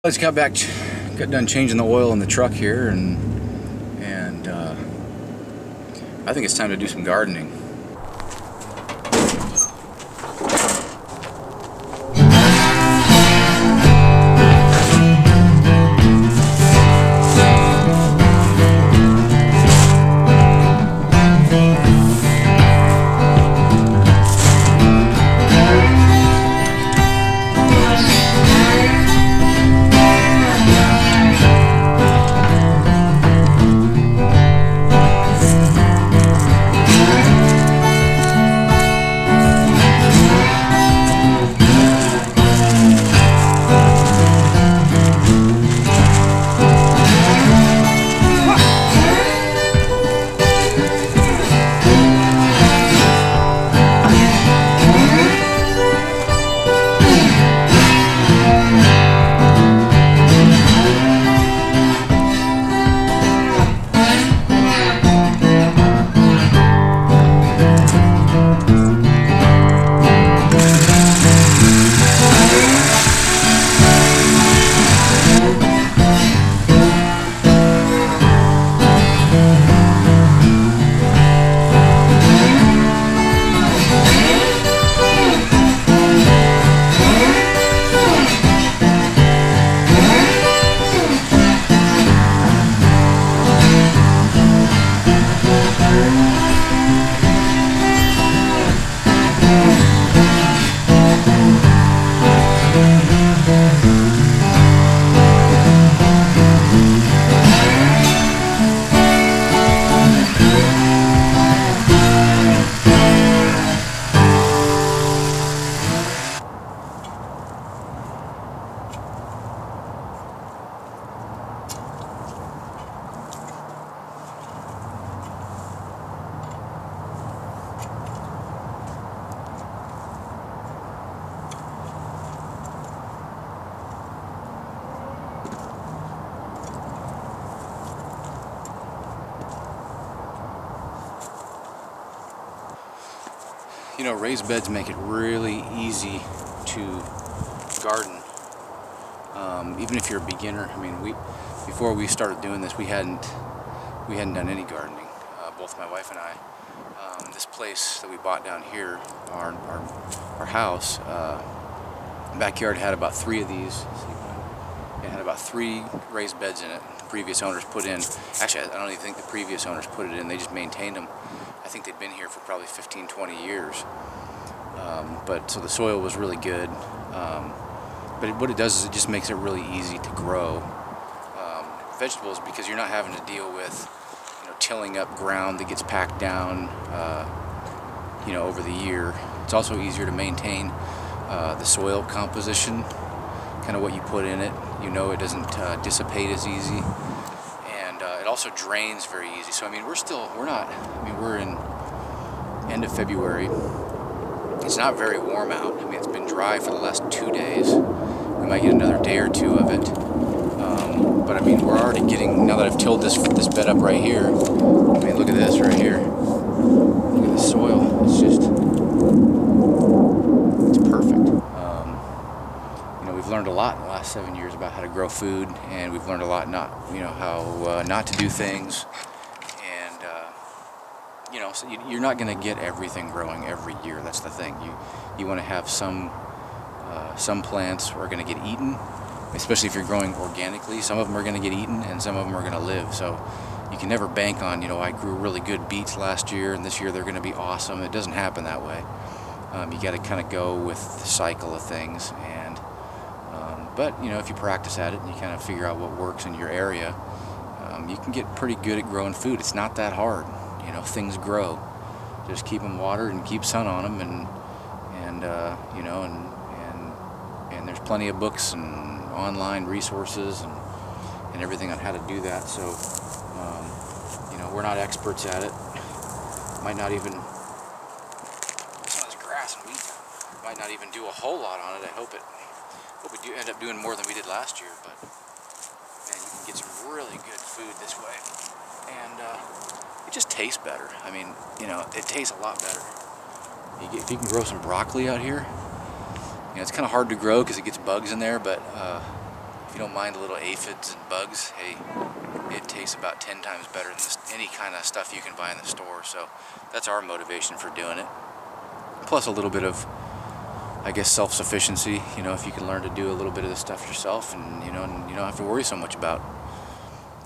I just got done changing the oil in the truck here, and I think it's time to do some gardening. You know, raised beds make it really easy to garden. Even if you're a beginner. I mean, before we started doing this, we hadn't done any gardening. Both my wife and I. This place that we bought down here, our house, backyard had about 3 of these. It had about 3 raised beds in it. The previous owners put in. Actually, I don't even think the previous owners put it in. They just maintained them. I think they'd been here for probably 15, 20 years. But so the soil was really good. But what it does is it just makes it really easy to grow vegetables, because you're not having to deal with, you know, tilling up ground that gets packed down, you know, over the year. It's also easier to maintain the soil composition, kind of what you put in it. You know, it doesn't dissipate as easy. It also drains very easy. So I mean, we're in end of February. It's not very warm out. I mean, it's been dry for the last 2 days. We might get another day or 2 of it. But I mean, we're already getting, now that I've tilled this bed up right here, I mean, look at this right here. Look at the soil. It's just, it's perfect. You know, we've learned a lot in the last 7 years about how to grow food, and we've learned a lot how not to do things. And you know, so you're not going to get everything growing every year. That's the thing. You want to have some plants are going to get eaten, especially if you're growing organically. Some of them are going to get eaten, and some of them are going to live. So you can never bank on, you know, I grew really good beets last year, and this year they're going to be awesome. It doesn't happen that way. You got to kind of go with the cycle of things. And but you know, if you practice at it and you kind of figure out what works in your area, you can get pretty good at growing food. It's not that hard. You know, things grow. Just keep them watered and keep sun on them, and you know, and there's plenty of books and online resources and everything on how to do that. So you know, we're not experts at it. Might not even, some of this grass and weeds, might not even do a whole lot on it. I hope we do end up doing more than we did last year, but man, you can get some really good food this way, and it just tastes better. I mean, you know, it tastes a lot better. If you can grow some broccoli out here, you know, it's kind of hard to grow because it gets bugs in there, but if you don't mind a little aphids and bugs, hey, it tastes about 10 times better than any kind of stuff you can buy in the store. So that's our motivation for doing it. Plus a little bit of, I guess, self-sufficiency. You know, if you can learn to do a little bit of this stuff yourself, and you don't have to worry so much about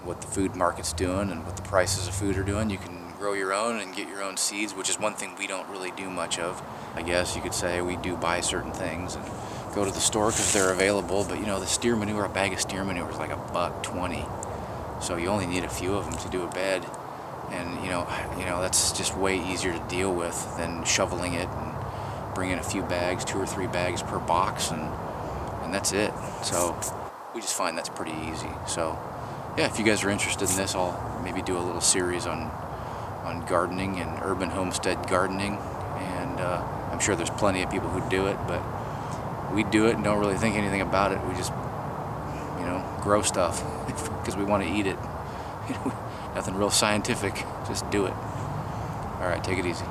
what the food market's doing and what the prices of food are doing. You can grow your own and get your own seeds, which is one thing we don't really do much of. I guess you could say we do buy certain things and go to the store because they're available, but you know, the steer manure, a bag of steer manure is like $1.20. So you only need a few of them to do a bed, and you know that's just way easier to deal with than shoveling it and bringing a few bags, 2 or 3 bags per box, and that's it. So we just find that's pretty easy. So yeah, if you guys are interested in this, I'll maybe do a little series on gardening and urban homestead gardening, and I'm sure there's plenty of people who do it, but we do it and don't really think anything about it. We just, you know, grow stuff because we want to eat it. Nothing real scientific, just do it. All right, take it easy.